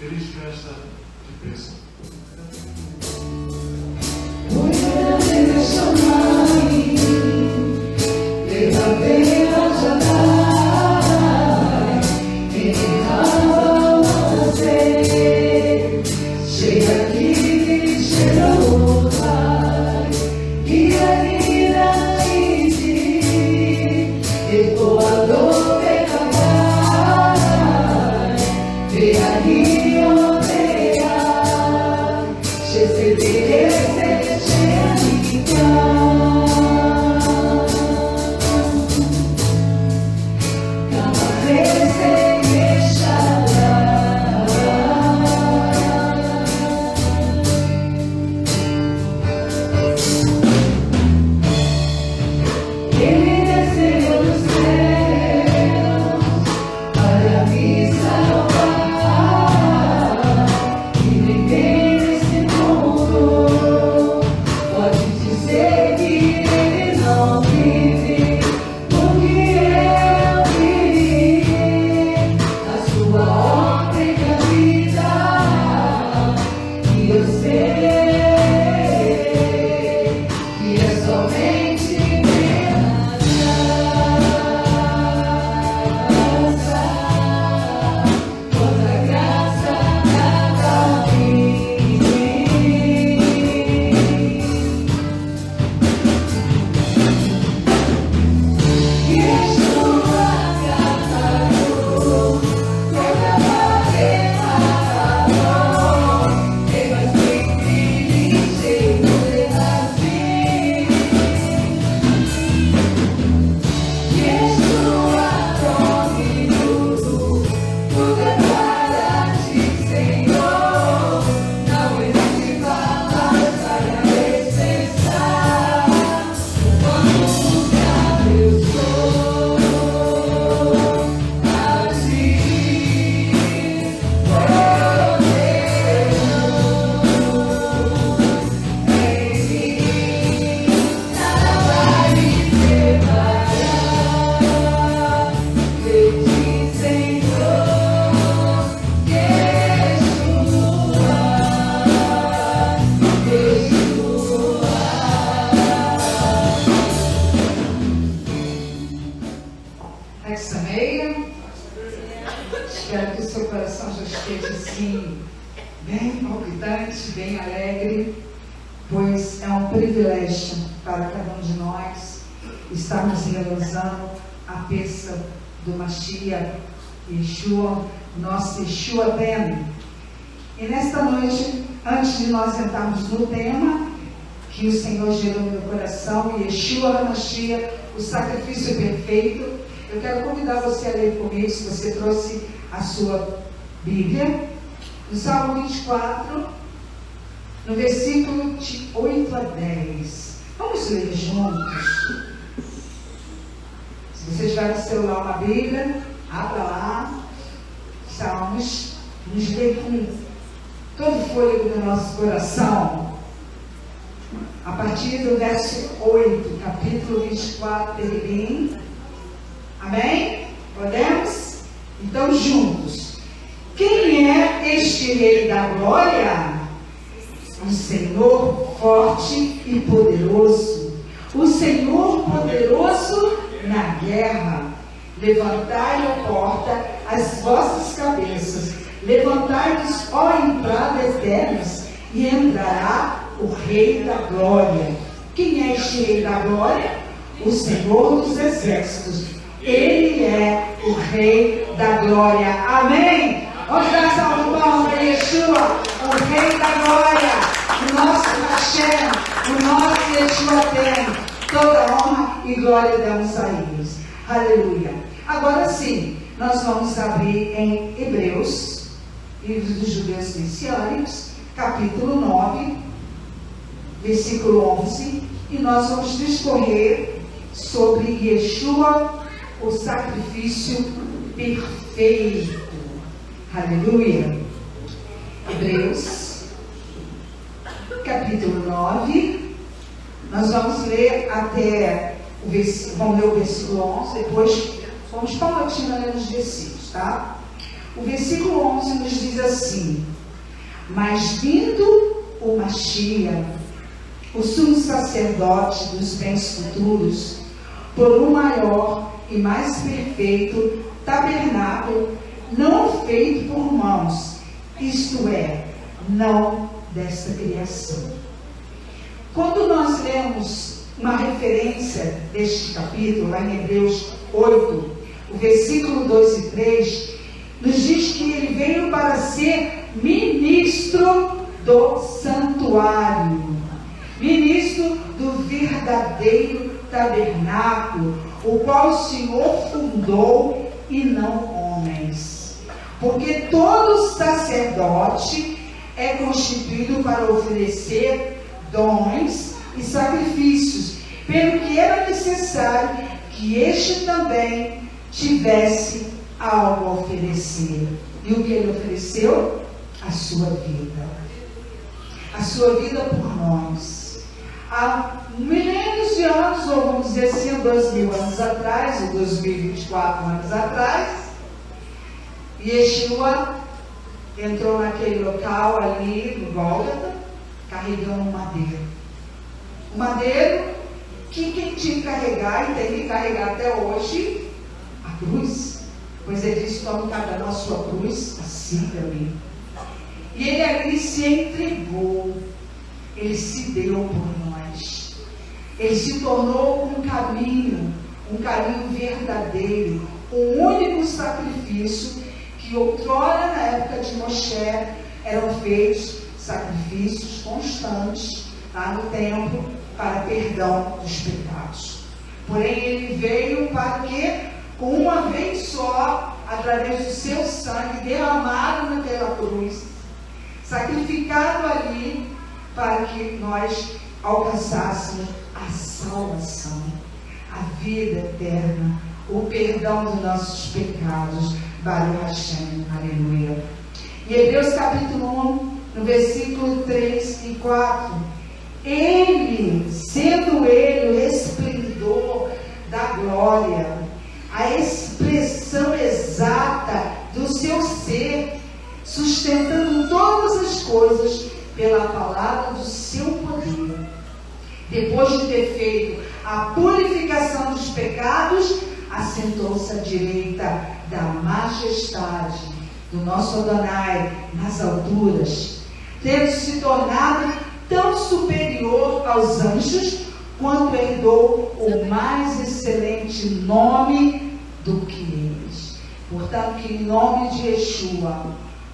Feliz festa de bênção. Espero que o seu coração já esteja assim, bem palpitante, bem alegre, pois é um privilégio para cada um de nós estarmos realizando a peça do Mashiach, Yeshua, nosso Yeshua Ben. E nesta noite, antes de nós entrarmos no tema que o Senhor gerou no meu coração, Yeshua Mashiach, o sacrifício perfeito, eu quero convidar você a ler comigo, se você trouxe a sua Bíblia, no Salmo 24, no versículo de 8 a 10. Vamos ler juntos. Se você tiver no celular uma Bíblia, abra lá, Salmos, nos lê com todo o fôlego do nosso coração. A partir do verso 8, capítulo 24, Tehilim. Amém? Podemos? Então, juntos. Quem é este Rei da Glória? O Senhor forte e poderoso. O Senhor poderoso na guerra. Levantai, ó porta, as vossas cabeças. Levantai-vos, ó entrada eternas, e entrará o Rei da Glória. Quem é este Rei da Glória? O Senhor dos Exércitos. Ele é o Rei da Glória. Amém? Vamos dar salve de palmas para Yeshua, o Rei da Glória, o nosso Hashem, o nosso Yeshua tem. Toda honra e glória damos a eles. Aleluia. Agora sim, nós vamos abrir em Hebreus, livro dos Judeus Messiânicos, capítulo 9, versículo 11, e nós vamos discorrer sobre Yeshua, o sacrifício perfeito. Aleluia. Hebreus, capítulo 9. Nós vamos ler até vamos ler o versículo 11, depois vamos paulatinamente ler os versículos, tá? O versículo 11 nos diz assim: mas vindo o Mashiach, o sumo sacerdote dos bens futuros, por um maior e mais perfeito tabernáculo, não feito por mãos, isto é, não desta criação. Quando nós lemos uma referência deste capítulo, lá em Hebreus 8, o versículo 2 e 3, nos diz que ele veio para ser ministro do santuário, ministro do verdadeiro tabernáculo, o qual o Senhor fundou e não homens. Porque todo sacerdote é constituído para oferecer dons e sacrifícios, pelo que era necessário que este também tivesse algo a oferecer. E o que ele ofereceu? A sua vida. A sua vida por nós. Há milênios de anos, ou vamos dizer assim, 2000 anos atrás, ou 2024 anos atrás, Yeshua entrou naquele local ali, no Gólgota, carregando um madeiro. Um madeiro que quem tinha que carregar, e tem que carregar até hoje, a cruz. Pois ele disse: tome cada um a sua cruz, assim também. E ele ali se entregou, ele se deu por nós, ele se tornou um caminho verdadeiro, um único sacrifício, que outrora na época de Moshe eram feitos sacrifícios constantes lá no templo para perdão dos pecados. Porém ele veio para que, com uma vez só, através do seu sangue derramado naquela cruz, sacrificado ali, para que nós alcançássemos a salvação, a vida eterna, o perdão dos nossos pecados. Baruch Hashem, aleluia. Em Hebreus capítulo 1, no versículo 3 e 4, ele, sendo ele o esplendor da glória, a expressão exata do seu ser, sustentando todas as coisas pela palavra do seu poder. Depois de ter feito a purificação dos pecados, assentou-se à direita da majestade do nosso Adonai nas alturas, tendo se tornado tão superior aos anjos, quanto herdou o mais excelente nome do que eles. Portanto, que em nome de Yeshua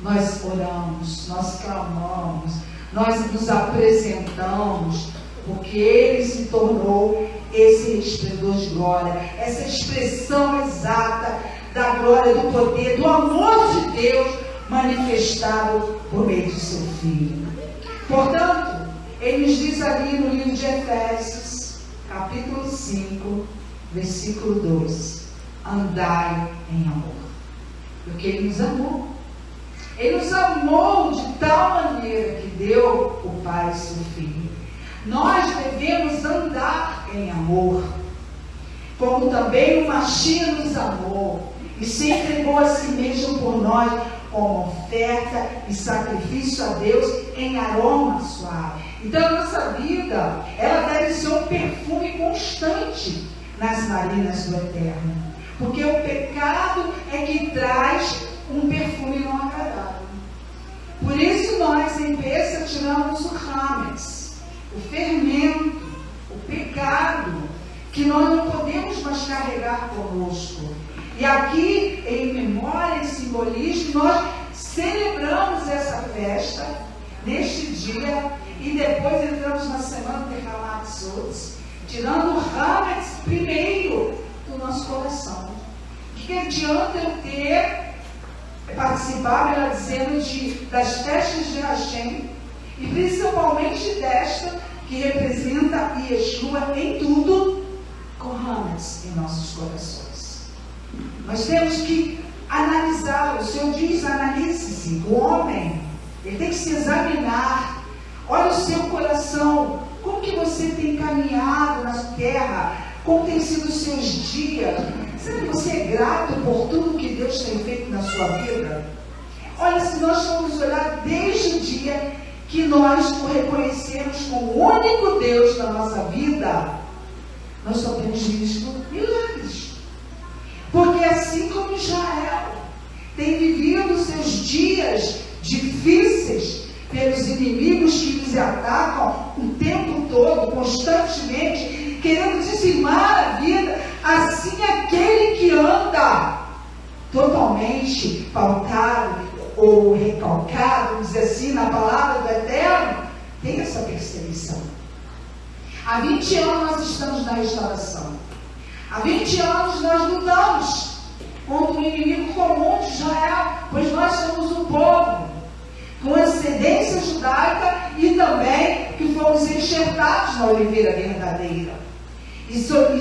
nós oramos, nós clamamos, nós nos apresentamos, porque ele se tornou esse resplendor de glória, essa expressão exata da glória, do poder, do amor de Deus manifestado por meio de seu Filho. Portanto, ele nos diz ali no livro de Efésios, capítulo 5, versículo 2: andai em amor. Porque ele nos amou. Ele nos amou de tal maneira que deu o Pai e seu Filho. Nós devemos andar em amor, como também o Mashiach nos amou e se entregou a si mesmo por nós como oferta e sacrifício a Deus em aroma suave. Então a nossa vida, ela deve ser um perfume constante nas narinas do Eterno, porque o pecado é que traz um perfume não agradável. Por isso nós em Pessa tiramos o Hametz, o fermento, o pecado, que nós não podemos mais carregar conosco. E aqui, em memória e simbolismo, nós celebramos essa festa neste dia e depois entramos na semana de Hamatzot, tirando o Hametz primeiro do nosso coração. Que adianta eu ter participado, ela dizendo, das festas de Hashem, e principalmente desta, que representa Yeshua em tudo, com Hametz em nossos corações. Nós temos que analisar. O Senhor diz: analise-se. O homem, ele tem que se examinar. Olha o seu coração, como que você tem caminhado na terra, como tem sido os seus dias. Será que você é grato por tudo que Deus tem feito na sua vida? Olha, se nós formos olhar desde o dia que nós o reconhecemos como o único Deus na nossa vida, nós só temos visto milagres. Porque assim como Israel tem vivido seus dias difíceis pelos inimigos que lhes atacam o tempo todo, constantemente, querendo dizimar a vida, assim aquele que anda totalmente pautado ou recalcado, vamos dizer assim, na palavra do Eterno, tem essa perseguição. Há 20 anos nós estamos na restauração. Há 20 anos nós lutamos contra o inimigo comum de Israel, pois nós somos um povo com ascendência judaica e também que fomos enxertados na oliveira verdadeira. E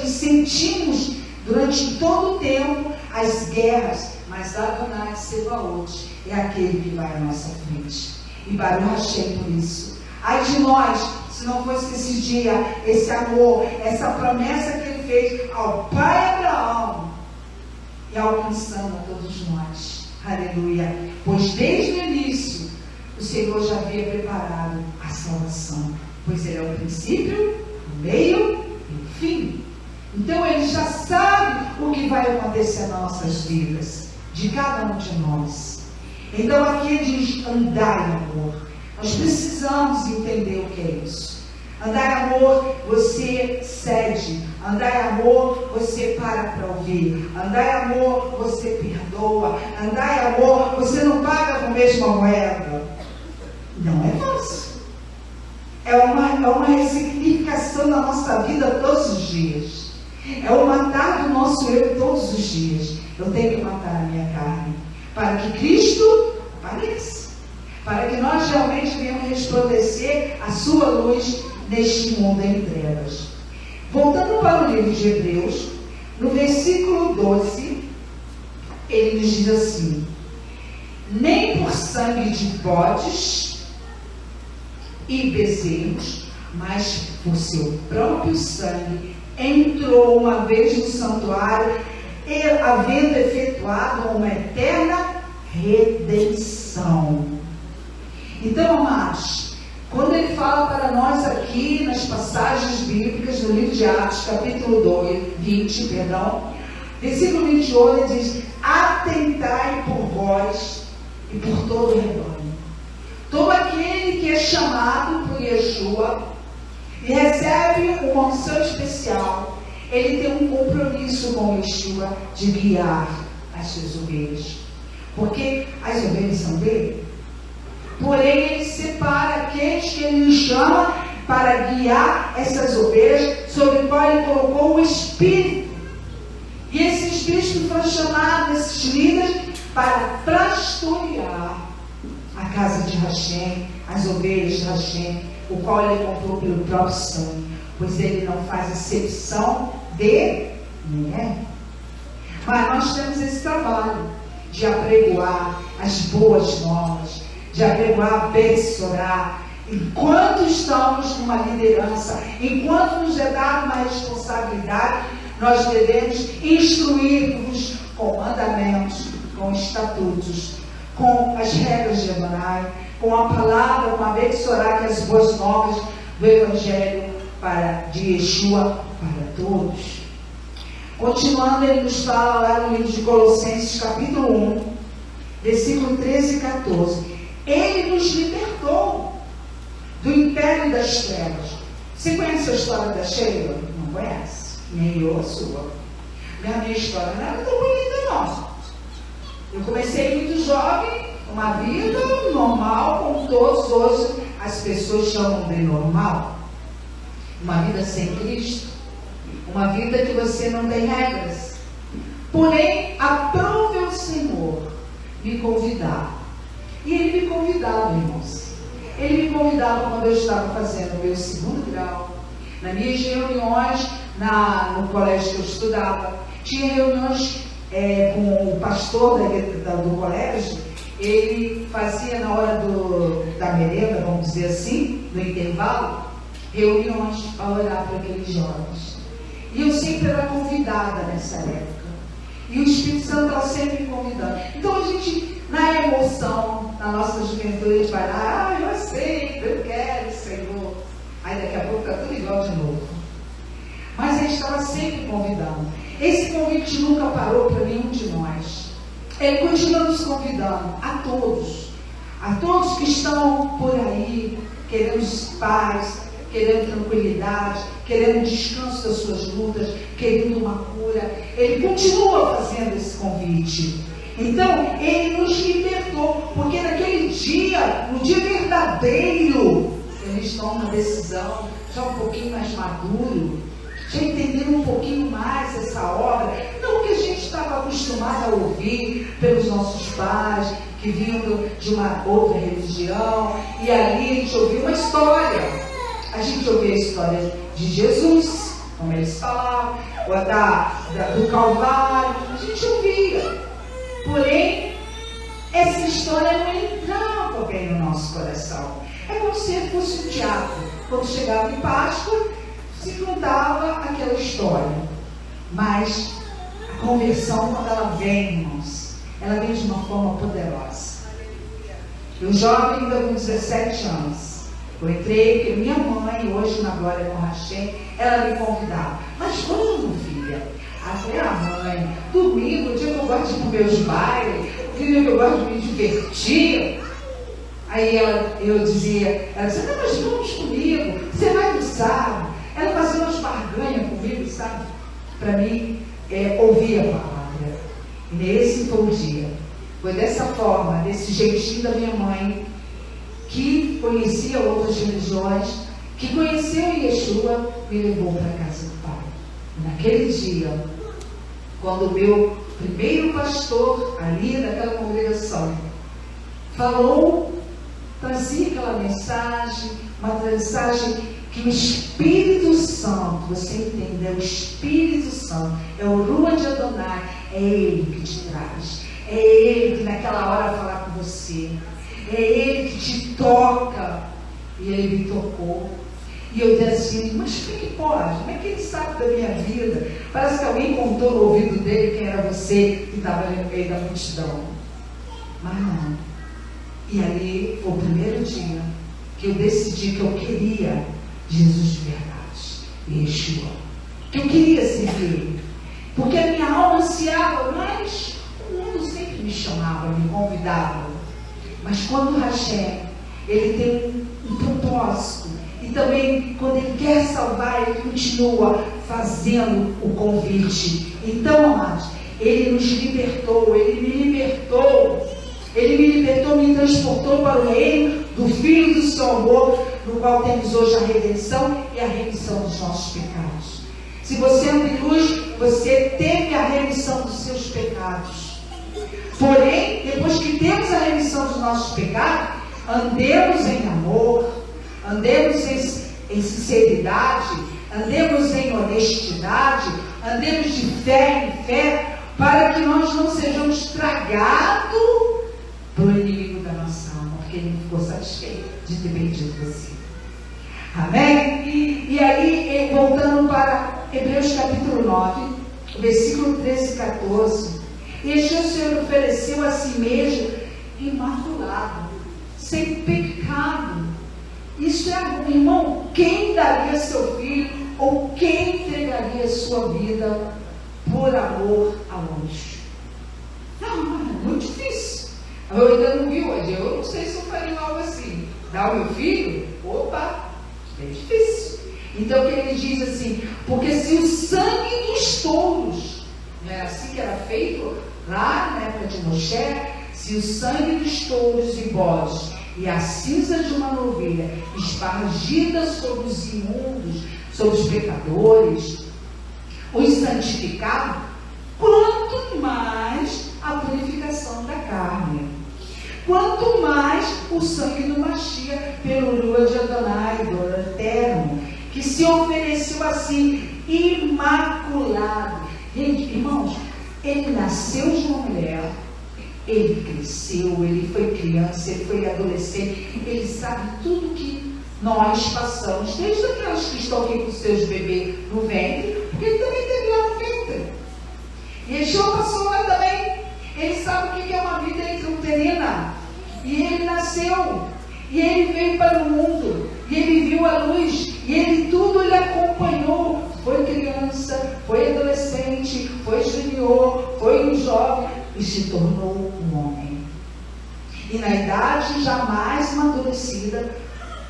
sentimos durante todo o tempo as guerras, mas Adonai Sebaot é aquele que vai à nossa frente. E Baruch Hashem por isso. Ai de nós, se não fosse esse dia, esse amor, essa promessa que ele fez ao pai Abraão, e alcançando a todos nós. Aleluia. Pois desde o início, o Senhor já havia preparado a salvação. Pois ele é o princípio, o meio e o fim. Então ele já sabe o que vai acontecer nas nossas vidas, de cada um de nós. Então aqui diz andar em amor. Nós precisamos entender o que é isso. Andar em amor, você cede. Andar em amor, você para ouvir. Andar em amor, você perdoa. Andar em amor, você não paga com a mesma moeda. Não é fácil. É uma ressignificação da nossa vida todos os dias. É o matar do nosso eu todos os dias. Eu tenho que matar a minha carne, para que Cristo apareça, para que nós realmente venhamos resplandecer a sua luz neste mundo em trevas. Voltando para o livro de Hebreus, no versículo 12, ele nos diz assim: nem por sangue de bodes e bezerros, mas por seu próprio sangue entrou uma vez no santuário, havendo efetuado uma eterna redenção. Então, amados, quando ele fala para nós aqui nas passagens bíblicas do livro de Atos, capítulo 20, versículo 28, ele diz: atentai por vós e por todo o rebanho. Todo aquele que é chamado por Yeshua e recebe uma unção especial, ele tem um compromisso com Yeshua de guiar as suas ovelhas. Porque as ovelhas são dele. Porém, ele separa aqueles que ele chama para guiar essas ovelhas, sobre o qual ele colocou o Espírito. E esse Espírito foi chamado, esses líderes, para pastorear a casa de Hashem, as ovelhas de Hashem, o qual ele comprou pelo próprio sangue, pois ele não faz acepção de ninguém. Mas nós temos esse trabalho de apregoar as boas novas, de apregoar a Bessorá. Enquanto estamos numa liderança, enquanto nos é dada uma responsabilidade, nós devemos instruir-vos com mandamentos, com estatutos, com as regras de Adonai, com a palavra, com a Bessorá, que é as boas novas do Evangelho de Yeshua para todos. Continuando, ele nos fala lá no livro de Colossenses, capítulo 1, versículo 13 e 14. Ele nos libertou do império das trevas. Você conhece a história da Sheila? Não conhece? Nem eu a sua. Minha história não era tão bonita, não. Eu comecei muito jovem, uma vida normal, como todos hoje as pessoas chamam de normal. Uma vida sem Cristo. Uma vida que você não tem regras. Porém, aprove o Senhor me convidar. E ele me convidava, irmãos. Ele me convidava quando eu estava fazendo o meu segundo grau. Nas minhas reuniões no colégio que eu estudava. Tinha reuniões com o pastor do colégio. Ele fazia na hora da merenda, vamos dizer assim, no intervalo, reuniões para orar para aqueles jovens. E eu sempre era convidada nessa época. E o Espírito Santo está sempre convidando. Então a gente, na emoção, na nossa juventude, a gente vai lá, eu aceito, eu quero, Senhor. Aí daqui a pouco está tudo igual de novo. Mas a gente estava sempre convidando. Esse convite nunca parou para nenhum de nós. Ele continua nos convidando a todos que estão por aí, querendo paz, querendo tranquilidade, querendo descanso das suas lutas, querendo uma cura. Ele continua fazendo esse convite. Então, ele nos libertou, porque naquele dia, no dia verdadeiro, eles tomam uma decisão já um pouquinho mais maduro, já entendendo um pouquinho mais essa obra, não que a gente estava acostumado a ouvir pelos nossos pais, que vinham de uma outra religião, e ali a gente ouviu uma história. A gente ouvia a história de Jesus, como eles falavam, do Calvário, a gente ouvia. Porém, essa história não entrava bem no nosso coração. É como se fosse um teatro. Quando chegava em Páscoa, se contava aquela história. Mas a conversão, quando ela vem, irmãos, ela vem de uma forma poderosa. Eu jovem, ainda com 17 anos, eu entrei, porque minha mãe, hoje na Glória com Hashem, ela me convidava. Mas quando, filha? Eu falei, mãe, domingo, o dia que eu gosto de ir para meus bailes, o dia que eu gosto de me divertir. Aí eu dizia, ela dizia, não, mas vamos comigo, você vai no sábado. Ela fazia umas barganhas comigo, sabe? Para mim, ouvir a palavra. E nesse foi o dia. Foi dessa forma, desse jeitinho da minha mãe, que conhecia outras religiões, que conheceu Yeshua, me levou para a casa do Pai. E naquele dia, quando o meu primeiro pastor, ali naquela congregação, falou, trazia aquela mensagem, uma mensagem que o Espírito Santo, você entendeu? O Espírito Santo é o Ruach Adonai, é Ele que te traz, é Ele que naquela hora fala com você, é Ele que te toca. E Ele me tocou. E eu disse assim, mas como é que pode? Como é que Ele sabe da minha vida? Parece que alguém contou no ouvido dele quem era você que estava no meio da multidão. Mas não. E ali foi o primeiro dia que eu decidi que eu queria Jesus de verdade, Yeshua, que eu queria servir Ele, porque a minha alma ansiava, mas o mundo sempre me chamava, me convidava. Mas quando o Hashem, Ele tem um propósito, e também quando Ele quer salvar, Ele continua fazendo o convite. Então, amados, Ele nos libertou, Ele me libertou, me transportou para o reino do Filho do seu amor, no qual temos hoje a redenção e a remissão dos nossos pecados. Se você anda em luz, você teve a remissão dos seus pecados. Porém, depois que temos a remissão dos nossos pecados, andemos em amor, andemos em sinceridade, andemos em honestidade, andemos de fé em fé, para que nós não sejamos tragados pelo inimigo da nossa alma, porque ele não ficou satisfeito de ter perdido você. Amém? E aí, voltando para Hebreus capítulo 9, versículo 13 e 14, este o Senhor ofereceu a si mesmo imaculado, sem pecado. Isso é amor, irmão. Quem daria seu filho, ou quem entregaria sua vida por amor a outros? Não, é muito difícil. Eu ainda não vi hoje, eu não sei se eu faria algo assim. Dar o meu filho? Opa, é difícil. Então o que ele diz assim, porque se o sangue dos touros, não era assim que era feito lá na época de Moshe, se o sangue dos touros e bodes e a cinza de uma novilha espargida sobre os imundos, sobre os pecadores, os santificados, quanto mais a purificação da carne, quanto mais o sangue do Mashiach pelo Ruach de Adonai, do Eterno, que se ofereceu assim, imaculado. Gente, irmãos, ele nasceu de uma mulher, ele cresceu, ele foi criança, ele foi adolescente, ele sabe tudo que nós passamos, desde aquelas que estão aqui com seus bebês no ventre, porque ele também teve lá no ventre. E Yeshua passou lá também. Ele sabe o que é uma vida intrauterina. E ele nasceu. E ele veio para o mundo. E ele viu a luz. E ele tudo lhe acompanhou. Foi criança, foi adolescente, foi junior, foi um jovem e se tornou um homem. E na idade jamais amadurecida,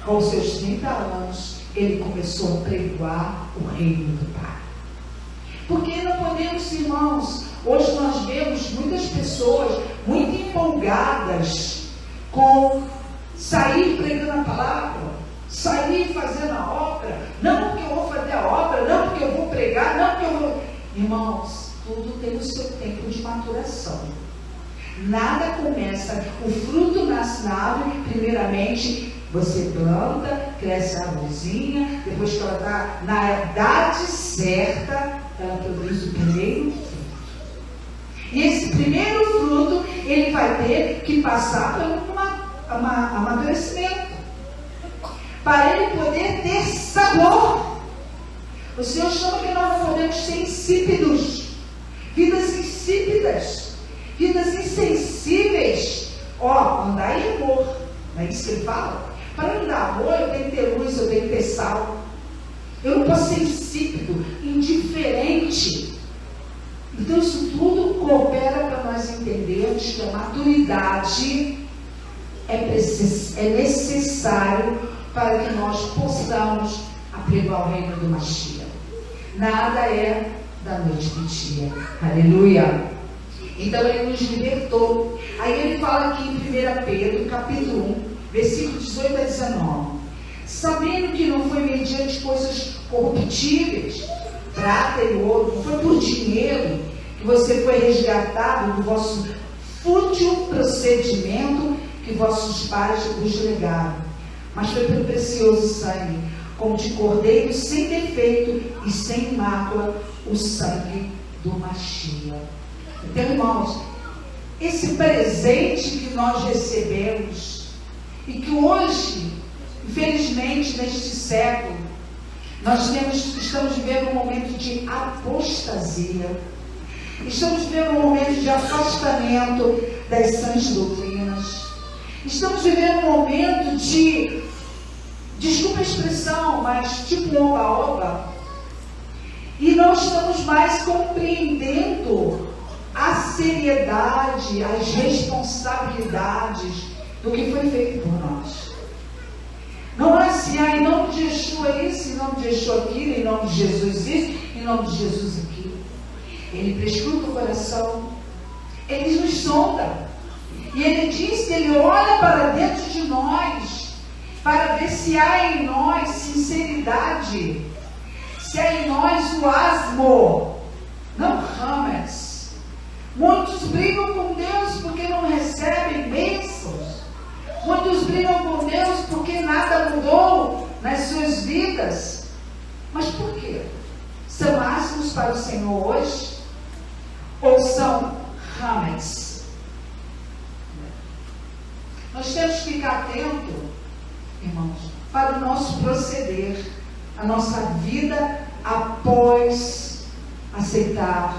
com seus 30 anos, ele começou a pregoar o reino do Pai. Porque não podemos, irmãos, hoje nós vemos muitas pessoas muito empolgadas com sair pregando a palavra, sair fazendo a obra, não porque eu vou fazer a obra, não porque eu vou pregar, não porque eu vou... Irmãos, tudo tem o seu tempo de maturação. Nada começa, o fruto nasce na árvore, primeiramente você planta, cresce a árvorezinha, depois que ela está na idade certa, ela produz o primeiro fruto. E esse primeiro fruto, ele vai ter que passar por um amadurecimento, para ele poder ter sabor. O Senhor chama que nós não podemos ser insípidos, vidas insípidas, vidas insensíveis. Andar em amor, não é isso que ele fala? Para andar amor, eu tenho que ter luz, eu tenho que ter sal. Eu não posso ser insípido, indiferente. Então isso tudo coopera para nós entendermos que a maturidade é necessário para que nós possamos apregoar o reino do Mashiach. Nada é da noite para o dia. Aleluia. Então ele nos libertou. Aí ele fala aqui em 1 Pedro, capítulo 1, versículo 18 a 19. Sabendo que não foi mediante coisas corruptíveis, prata e ouro, não foi por dinheiro que você foi resgatado do vosso fútil procedimento que vossos pais vos legaram, mas foi pelo precioso sangue, como de cordeiro sem defeito e sem mácula, o sangue do Mashiach. Então, irmãos, esse presente que nós recebemos e que hoje, infelizmente, neste século, nós estamos vivendo um momento de apostasia, estamos vivendo um momento de afastamento das sãs doutrinas, estamos vivendo um momento de, desculpa a expressão, mas tipo um oba-oba, e não estamos mais compreendendo a seriedade, as responsabilidades do que foi feito por nós. Não é assim, em nome de Yeshua isso, em nome de Yeshua aquilo, em nome de Jesus isso, em nome de Jesus aquilo. Ele prescruta o coração, ele nos sonda, e ele diz que ele olha para dentro de nós, para ver se há em nós sinceridade, se há em nós o asmo, não hamas. Muitos brigam com Deus porque não recebem bênçãos. Muitos brigam com Deus porque nada mudou nas suas vidas. Mas por quê? São asmos para o Senhor hoje? Ou são hametz? Nós temos que ficar atento, irmãos, para o nosso proceder, a nossa vida após aceitar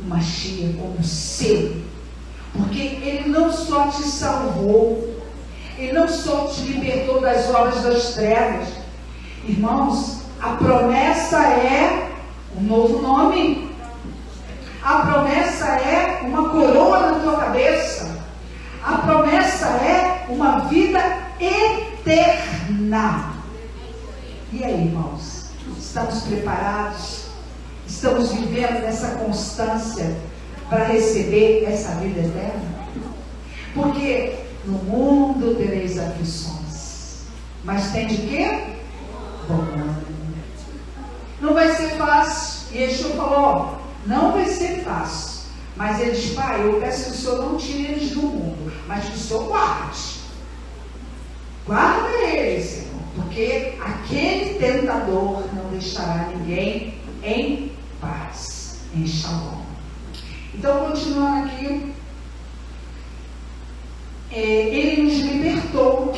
o Mashiach como seu, porque ele não só te salvou, ele não só te libertou das obras das trevas, irmãos, a promessa é um novo nome, a promessa é uma coroa na tua cabeça, a promessa é uma vida eterna. E aí, irmãos, estamos preparados? Estamos vivendo nessa constância para receber essa vida eterna? Porque no mundo tereis aflições, mas tem de quê? Bom ânimo. Não vai ser fácil. E Yeshua falou, não vai ser fácil. Mas ele diz, pai, eu peço que o Senhor não tire eles do mundo, mas que o Senhor guarde. Guarda eles, Senhor, porque aquele tentador não deixará ninguém em paz, em shalom. Então, continuando aqui, ele nos libertou.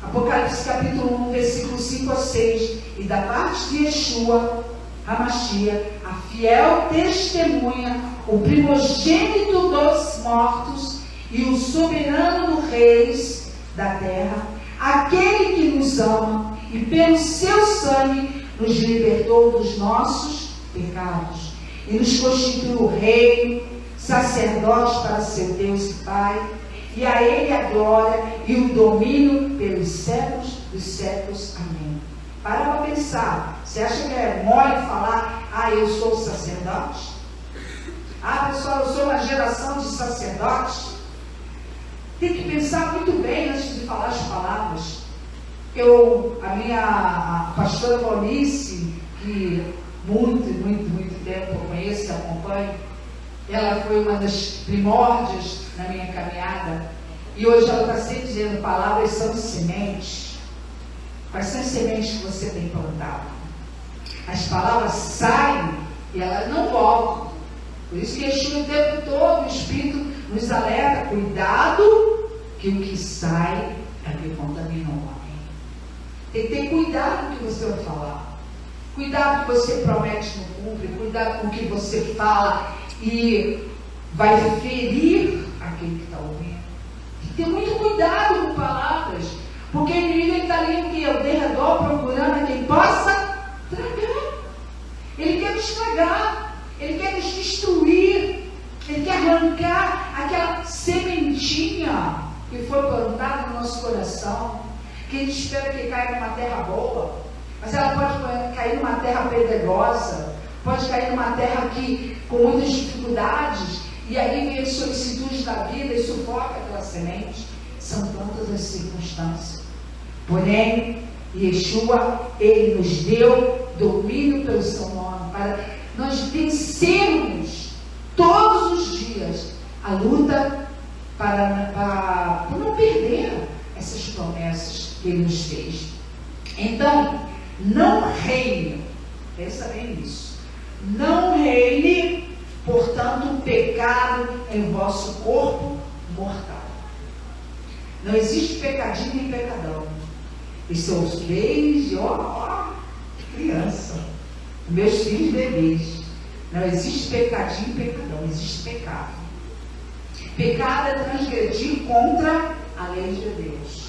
Apocalipse capítulo 1, versículo 5 a 6. E da parte de Yeshua, HaMashiach, a fiel testemunha, o primogênito dos mortos e o soberano dos reis da terra, aquele que nos ama e pelo seu sangue nos libertou dos nossos pecados e nos constituiu reino, sacerdote para seu Deus e Pai, e a Ele a glória e o domínio pelos séculos dos séculos. Amém. Para pensar, você acha que é mole falar, eu sou sacerdote? Pessoal, eu sou uma geração de sacerdotes. Tem que pensar muito bem antes de falar as palavras. A pastora Monice, que muito tempo eu conheço e acompanho, ela foi uma das primórdias na minha caminhada, e hoje ela está sempre dizendo: palavras são sementes. Quais são as sementes que você tem plantado? As palavras saem e elas não voltam. Por isso que Yeshua o tempo todo, o Espírito nos alerta: cuidado, que o que sai é o que contamina o homem. Tem que ter cuidado com o que você vai falar. Cuidado com o que você promete e não cumpre. Cuidado com o que você fala e vai ferir aquele que está ouvindo. Tem que ter muito cuidado com palavras, porque o inimigo está ali ao derredor procurando a quem possa tragar. Ele quer nos tragar, ele quer nos destruir, ele quer arrancar aquela sementinha que foi plantada no nosso coração, que a gente espera que caia numa terra boa, mas ela pode cair numa terra pedregosa, pode cair numa terra com muitas dificuldades, e aí vem as solicitudes da vida e sufoca aquela semente. São tantas as circunstâncias. Porém, Yeshua, ele nos deu domínio pelo seu nome, para nós vencermos todos os dias a luta para não perder essas promessas que ele nos fez. Então, não reine, pensa bem nisso, não reine, portanto, o pecado em vosso corpo mortal. Não existe pecadinho nem pecadão. E são os bebês de criança, meus filhos bebês. Não existe pecadinho e pecadão, existe pecado. Pecado é transgredir contra a lei de Deus.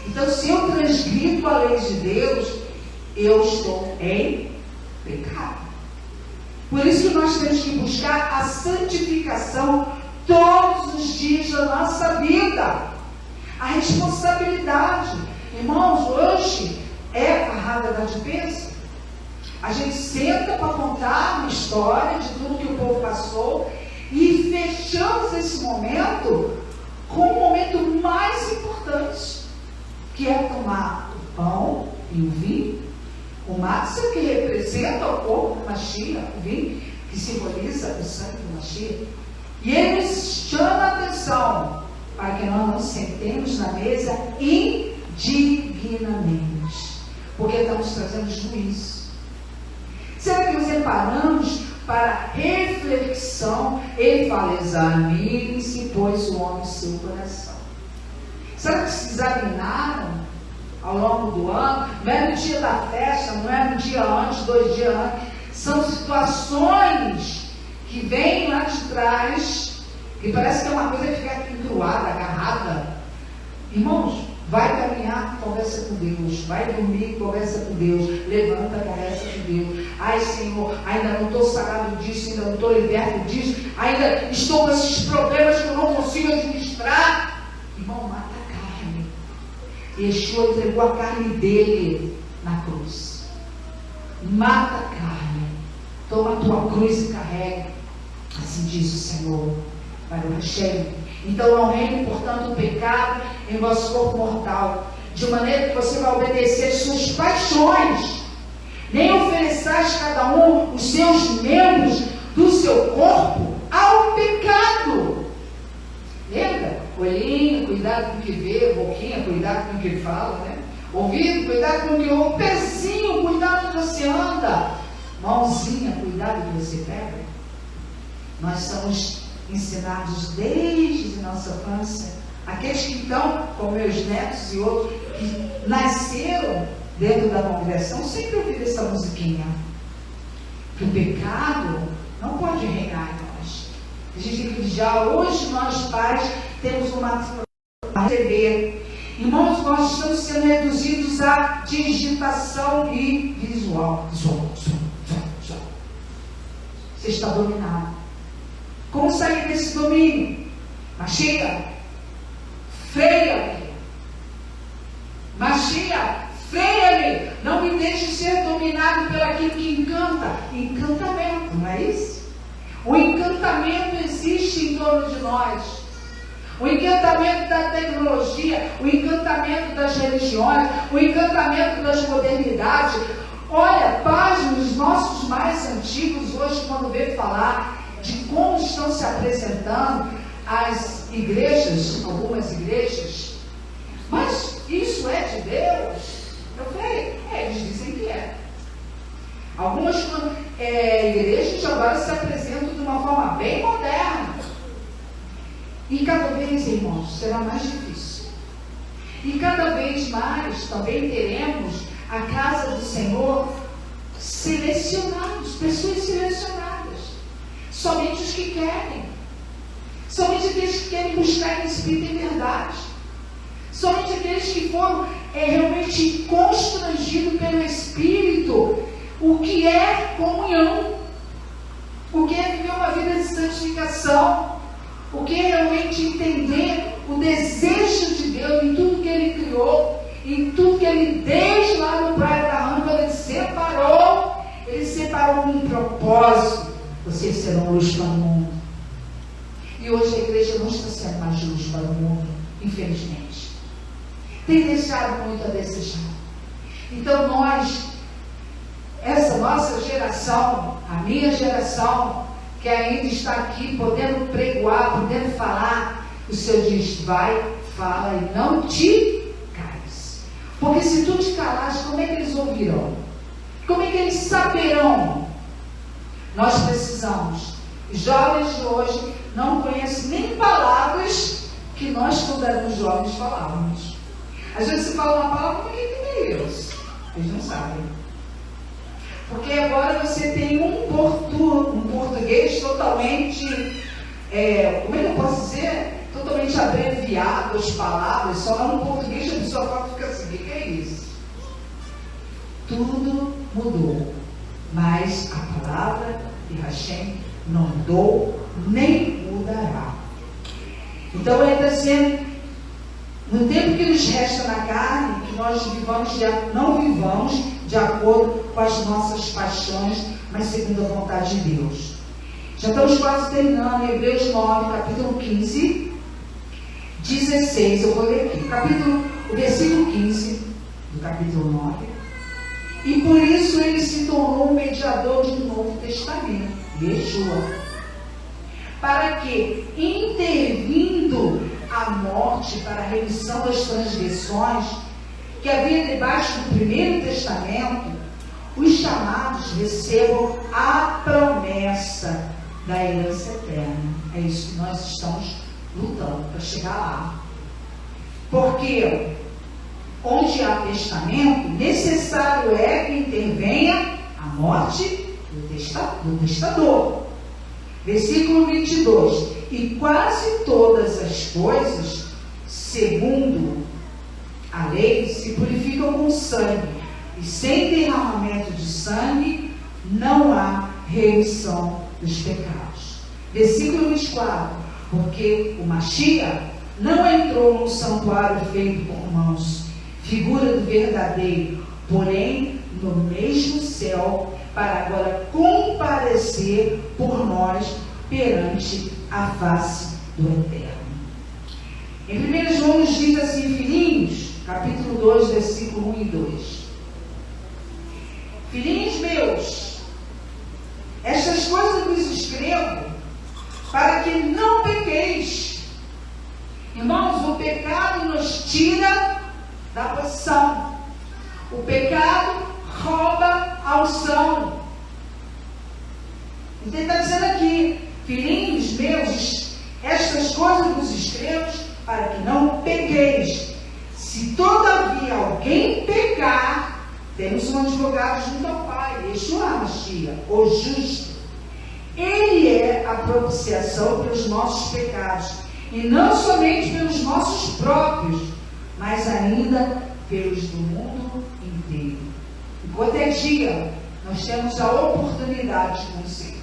Então, se eu transgrido a lei de Deus, eu estou em pecado. Por isso que nós temos que buscar a santificação todos os dias da nossa vida. A responsabilidade. Irmãos, hoje é a radar de peso. A gente senta para contar uma história de tudo que o povo passou e fechamos esse momento com o momento mais importante, que é tomar o pão e o vinho. O máximo que representa o corpo do Mashiach, o vinho, que simboliza o sangue do Mashiach. E ele nos chama a atenção para que nós não sentemos na mesa indignamente, porque estamos trazendo juízo. Será que nós reparamos para reflexão? Ele fala: examine-se, pois, o homem seu coração. Será que se examinaram ao longo do ano? Não é no dia da festa, não é no dia antes, 2 dias antes. São situações que vêm lá de trás, que parece que é uma coisa que fica encruada, agarrada. Irmãos, vai caminhar, conversa com Deus. Vai dormir, conversa com Deus. Levanta, conversa com Deus. Ai, Senhor, ainda não estou sarado disso, ainda não estou liberto disso, ainda estou com esses problemas que eu não consigo administrar. Irmão, mata a carne. Yeshua entregou a carne dele na cruz. Mata a carne. Toma a tua cruz e carrega. Assim diz o Senhor para o recheio. Então não reine, portanto, o pecado em vosso corpo mortal, de maneira que você vai obedecer às suas paixões, nem ofereçais cada um os seus membros do seu corpo ao pecado. Lembra? Olhinho, cuidado com o que vê, boquinha, cuidado com o que fala, né? Ouvido, cuidado com o que ouve, pezinho, cuidado com o que você anda, mãozinha, cuidado com o que você pega. Nós somos ensinados desde nossa infância, aqueles que estão, como meus netos e outros, que nasceram dentro da congregação, sempre ouviram essa musiquinha, que o pecado não pode reinar em nós. A gente tem que vigiar. Hoje nós pais temos uma TV. Irmãos, nós estamos sendo reduzidos à digitação e visual. Você está dominado. Como sair desse domínio? Machia, freia-me. Machia, freia-me. Não me deixe ser dominado por aquilo que encanta. Encantamento, não é isso? O encantamento existe em torno de nós. O encantamento da tecnologia, o encantamento das religiões, o encantamento das modernidades. Olha, pasmem, os nossos mais antigos hoje, quando vê falar de como estão se apresentando as igrejas, algumas igrejas, mas isso é de Deus? Eu falei, eles dizem que é. Algumas igrejas agora se apresentam de uma forma bem moderna. E cada vez, irmãos, será mais difícil. E cada vez mais também teremos a casa do Senhor selecionados, pessoas selecionadas. Somente os que querem. Somente aqueles que querem buscar em espírito e verdade. Somente aqueles que foram realmente constrangidos pelo Espírito. O que é comunhão? O que é viver uma vida de santificação? O que é realmente entender o desejo de Deus em tudo que Ele criou, em tudo que Ele, desde lá no Praia da Rã, quando Ele separou um propósito. Vocês serão luz para o mundo. E hoje a igreja não está sendo mais luz para o mundo, infelizmente. Tem deixado muito a desejar. Então essa nossa geração, a minha geração, que ainda está aqui, podendo pregoar, podendo falar, o Senhor diz, vai, fala e não te cales. Porque se tu te calares, como é que eles ouvirão? Como é que eles saberão? Nós precisamos. Os jovens de hoje não conhecem nem palavras que nós, quando éramos jovens, falávamos. Às vezes você fala uma palavra, como é que é isso? Eles não sabem. Porque agora você tem um português totalmente, como é que eu posso dizer? Totalmente abreviado as palavras, só lá no português a pessoa fala e fica assim, o que é isso? Tudo mudou, mas a palavra de Hashem não mudou, nem mudará. Então ele está dizendo, no tempo que nos resta na carne, que nós não vivamos de acordo com as nossas paixões, mas segundo a vontade de Deus. Já estamos quase terminando, Hebreus 9, capítulo 15, 16, eu vou ler aqui, o versículo 15 do capítulo 9. E por isso ele se tornou o mediador de um novo testamento, Yeshua, para que, intervindo a morte para a remissão das transgressões que havia debaixo do primeiro testamento, os chamados recebam a promessa da herança eterna. É isso que nós estamos lutando para chegar lá. Porque onde há testamento, necessário é que intervenha a morte do testador. Versículo 22. E quase todas as coisas, segundo a lei, se purificam com sangue, e sem derramamento de sangue não há remissão dos pecados. Versículo 24. Porque o Mashiach não entrou no santuário feito por mãos, figura do verdadeiro, porém no mesmo céu, para agora comparecer por nós perante a face do Eterno. Em 1 João nos diz assim, filhinhos, capítulo 2, versículo 1 e 2. Filhinhos meus, estas coisas vos escrevo para que não pequeis. Irmãos, o pecado nos tira da posição. O pecado rouba a unção. Então ele está dizendo aqui, filhinhos meus, estas coisas vos escrevo para que não pequeis. Se todavia alguém pecar, temos um advogado junto ao Pai, Yeshua Mashiach, o justo. Ele é a propiciação pelos nossos pecados, e não somente pelos nossos próprios, mas ainda pelos do mundo inteiro. Enquanto é dia, nós temos a oportunidade de conserto.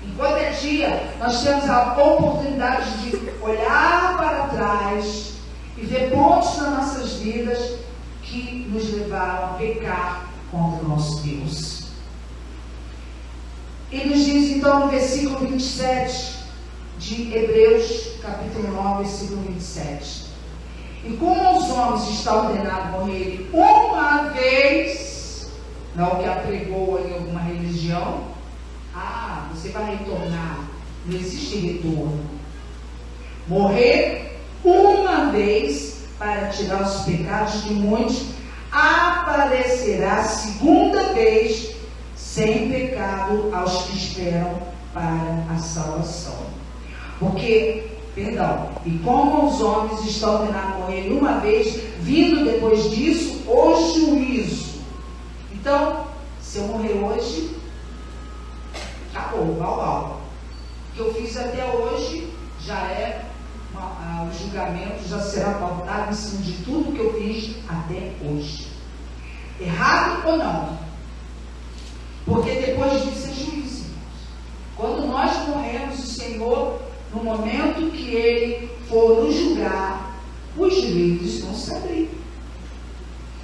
Enquanto é dia, nós temos a oportunidade de olhar para trás e ver pontos nas nossas vidas que nos levaram a pecar contra o nosso Deus. E nos diz então no versículo 27 de Hebreus, capítulo 9, versículo 27. E como os homens está ordenado morrer uma vez, não que apregou em alguma religião, você vai retornar, não existe retorno. Morrer uma vez para tirar os pecados de muitos, aparecerá segunda vez sem pecado aos que esperam para a salvação. Porque, e como os homens estão ordenados a morrer uma vez, vindo depois disso o juízo. Então, se eu morrer hoje, acabou, uau. O que eu fiz até hoje já é o julgamento, já será pautado em cima de tudo que eu fiz até hoje. Errado ou não? Porque depois disso é juízo. Quando nós morremos, o Senhor, no momento que Ele for nos julgar, os livros vão se abrir.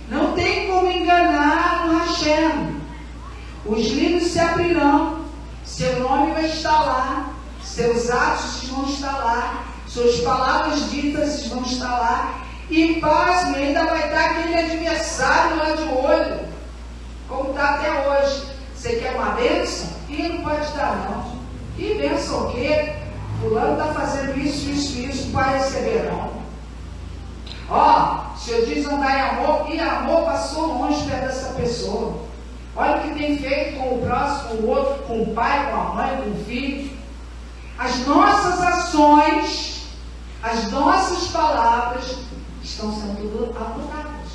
Não tem como enganar o Hashem. Os livros se abrirão. Seu nome vai estar lá. Seus atos vão estar lá. Suas palavras ditas vão estar lá. E pasme, ainda vai estar aquele adversário lá de olho, como está até hoje. Você quer uma bênção? E não pode dar, não. Que bênção o quê? Fulano está fazendo isso para receber, não. O Senhor diz andar em amor, e amor passou longe perto dessa pessoa. Olha o que tem feito com o próximo, com o outro, com o pai, com a mãe, com o filho. As nossas ações, as nossas palavras estão sendo tudo apuradas.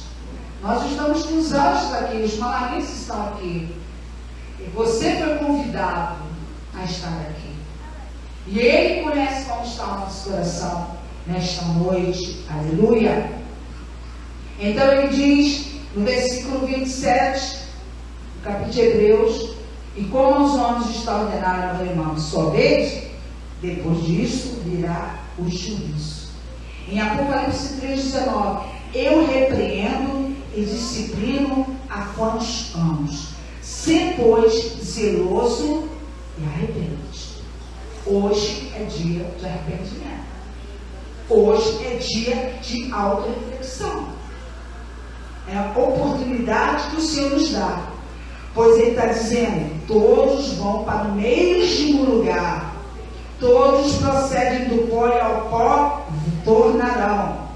Nós estamos com os anjos aqui, os malarenses estão aqui. E você foi convidado a estar aqui. E Ele conhece como está o nosso coração nesta noite. Aleluia. Então Ele diz no versículo 27, do capítulo de Hebreus: e como os homens estão ordenados a morrer uma só vez, depois disso virá o juízo. Em Apocalipse 3,19: eu repreendo e disciplino a quantos amo. Sê, pois, zeloso e arrepende. Hoje é dia de arrependimento. Hoje é dia de auto-reflexão. É a oportunidade que o Senhor nos dá. Pois Ele está dizendo: todos vão para o mesmo lugar. Todos procedem do pó e ao pó tornarão.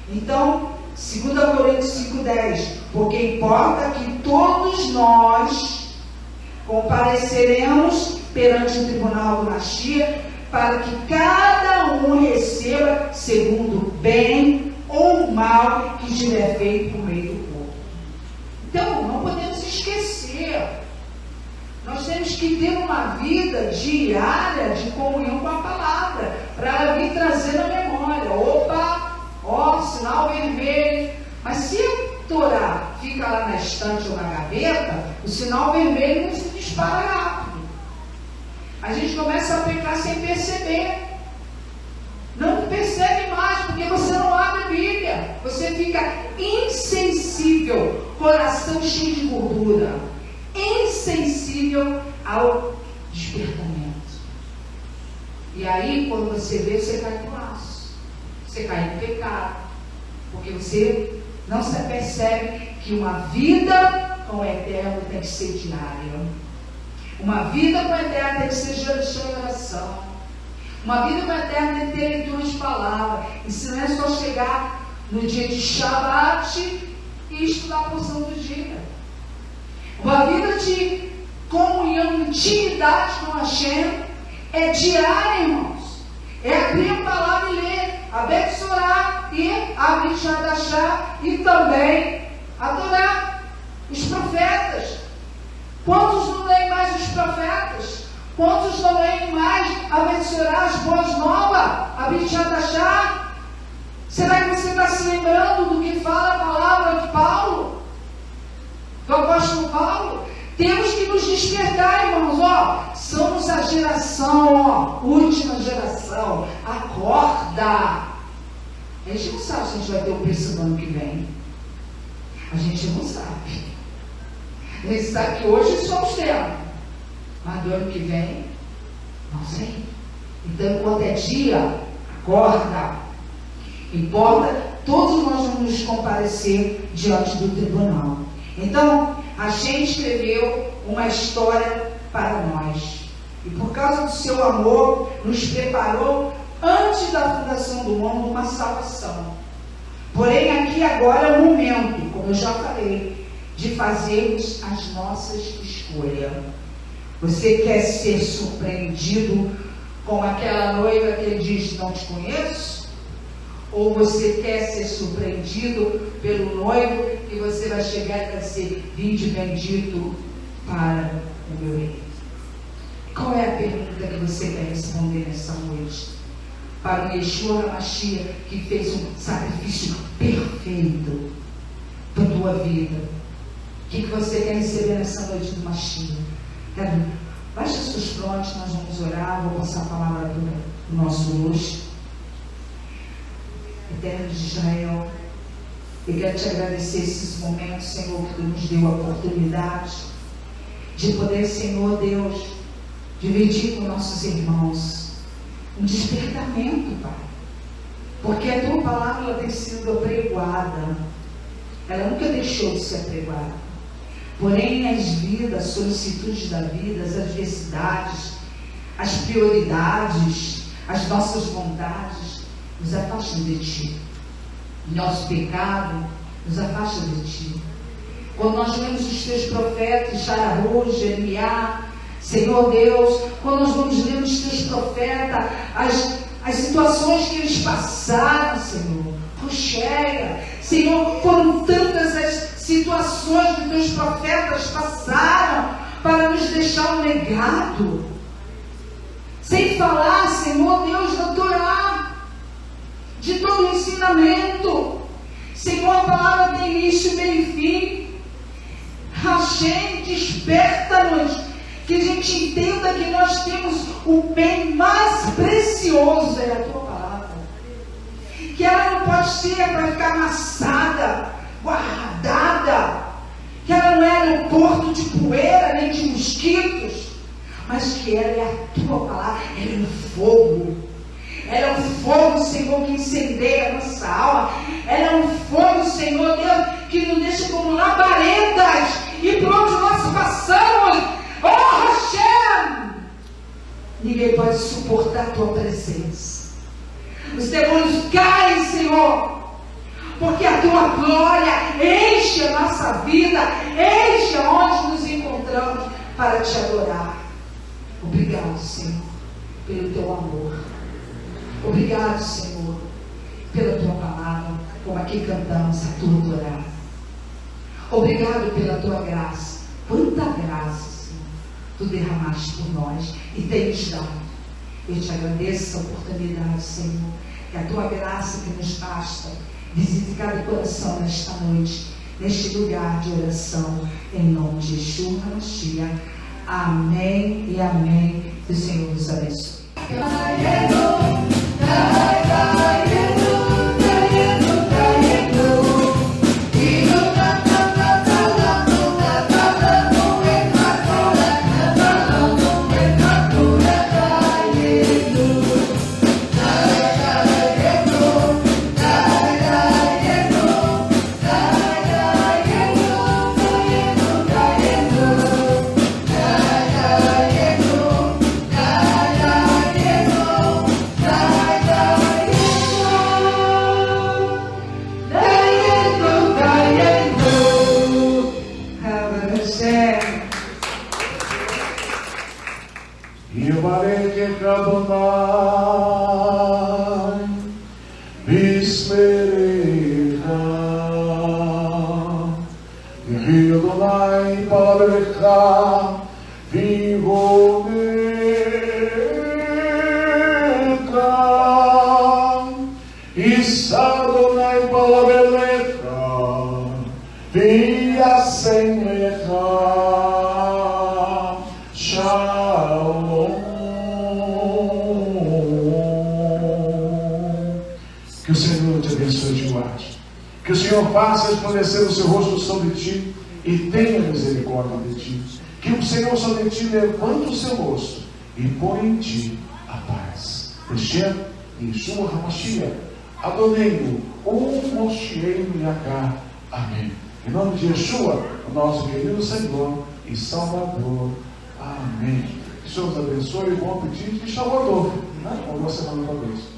Então, 2 Coríntios 5,10: porque importa que todos nós compareceremos perante o tribunal do Mashiach, para que cada um receba segundo o bem ou o mal que tiver feito por meio do corpo. Então, não podemos esquecer. Nós temos que ter uma vida diária de comunhão com a palavra, para ela vir trazer na memória. Sinal vermelho. Mas se a Torá fica lá na estante ou na gaveta, o sinal vermelho não se dispara rápido. A gente começa a pecar sem perceber. Não percebe mais, porque você não abre a Bíblia. Você fica insensível, coração cheio de gordura, insensível ao despertamento. E aí, quando você vê, você cai no laço, você cai no pecado, porque você não se percebe que uma vida com o Eterno tem que ser diária. Uma vida com o Eterno tem que ser de oração. Uma vida com o Eterno tem que ter leitura de palavra. E se não é só chegar no dia de Shabbat e estudar a porção do dia. Uma vida de comunhão, intimidade com Hashem é diária, irmãos. É abrir a palavra e ler, abençoar e abrir Shadashá e também adorar os profetas. Quantos não leem mais os profetas? Quantos não vêm mais a mencionar as boas novas? A Bichadachá? Será que você está se lembrando do que fala a palavra de Paulo? Do apóstolo Paulo? Temos que nos despertar, irmãos, somos a geração, última geração, acorda. A gente não sabe se a gente vai ter o preço no ano que vem. A gente não sabe. A gente sabe que hoje somos temos, mas do ano que vem, não sei. Então, enquanto é dia, acorda. Importa, todos nós vamos nos comparecer diante do tribunal. Então, a gente escreveu uma história para nós. E por causa do seu amor, nos preparou, antes da fundação do mundo, uma salvação. Porém, aqui agora é o momento, como eu já falei, de fazermos as nossas escolhas. Você quer ser surpreendido com aquela noiva que ele diz, não te conheço? Ou você quer ser surpreendido pelo noivo e você vai chegar e vai ser vinde bendito para o meu reino? Qual é a pergunta que você quer responder nessa noite? Para o Yeshua HaMashiach, que fez um sacrifício perfeito para a tua vida. O que você quer receber nessa noite do Mashiach? Baixe as suas frontes, nós vamos orar, vou passar a palavra para o nosso hoje. Eterno de Israel, eu quero te agradecer esses momentos, Senhor, que Tu nos deu a oportunidade de poder, Senhor Deus, dividir com nossos irmãos um despertamento, Pai, porque a Tua palavra ela tem sido apregoada, ela nunca deixou de ser apregoada, porém as vidas, as solicitudes da vida, as adversidades, as prioridades, as nossas vontades nos afastam de Ti. Nosso pecado nos afasta de Ti. Quando nós lemos os Teus profetas, Xaraú, Jeremias, Senhor Deus, quando nós vamos ler os Teus profetas, as situações que eles passaram, Senhor, Rocheia, Senhor, foram tantas as situações que Teus profetas passaram para nos deixar um legado. Sem falar, Senhor Deus, da Torá, de todo o ensinamento. Senhor, a palavra tem início, meio e fim. Hashem, desperta-nos, que a gente entenda que nós temos o bem mais precioso, é a Tua palavra. Que ela não pode ser para ficar amassada, guardada, que ela não é aeroporto de poeira, nem de mosquitos, mas que ela é a Tua palavra, ela é um fogo. Ela é um fogo, Senhor, que incendeia a nossa alma. Ela é um fogo, Senhor Deus, que nos deixa como labaredas. E por onde nós passamos, oh Hashem, ninguém pode suportar a Tua presença. Os demônios caem, Senhor, porque a Tua glória enche a nossa vida, enche aonde nos encontramos para Te adorar. Obrigado, Senhor, pelo Teu amor. Obrigado, Senhor, pela Tua palavra, como aqui cantamos a Tua Torá. Obrigado pela Tua graça. Quanta graça, Senhor, Tu derramaste por nós e tens dado. Eu te agradeço essa oportunidade, Senhor, que a Tua graça que nos basta visite cada coração nesta noite, neste lugar de oração, em nome de Yeshua HaMashiach. Amém e amém. Que o Senhor nos abençoe. Adonai, Palecha, Vivone. Via sem errar, Shalom. Que o Senhor te abençoe e te guarde. Que o Senhor faça resplandecer o seu rosto sobre ti e tenha misericórdia de ti. Que o Senhor sobre ti levante o seu rosto e põe em ti a paz. Hashem, Yeshua HaMashiach, Adonai, Moshiach Yahá. Amém. Em nome de Yeshua, o nosso querido Senhor e Salvador. Amém. Que o Senhor nos abençoe e bom apetite e Shalom. Uma boa semana para todos.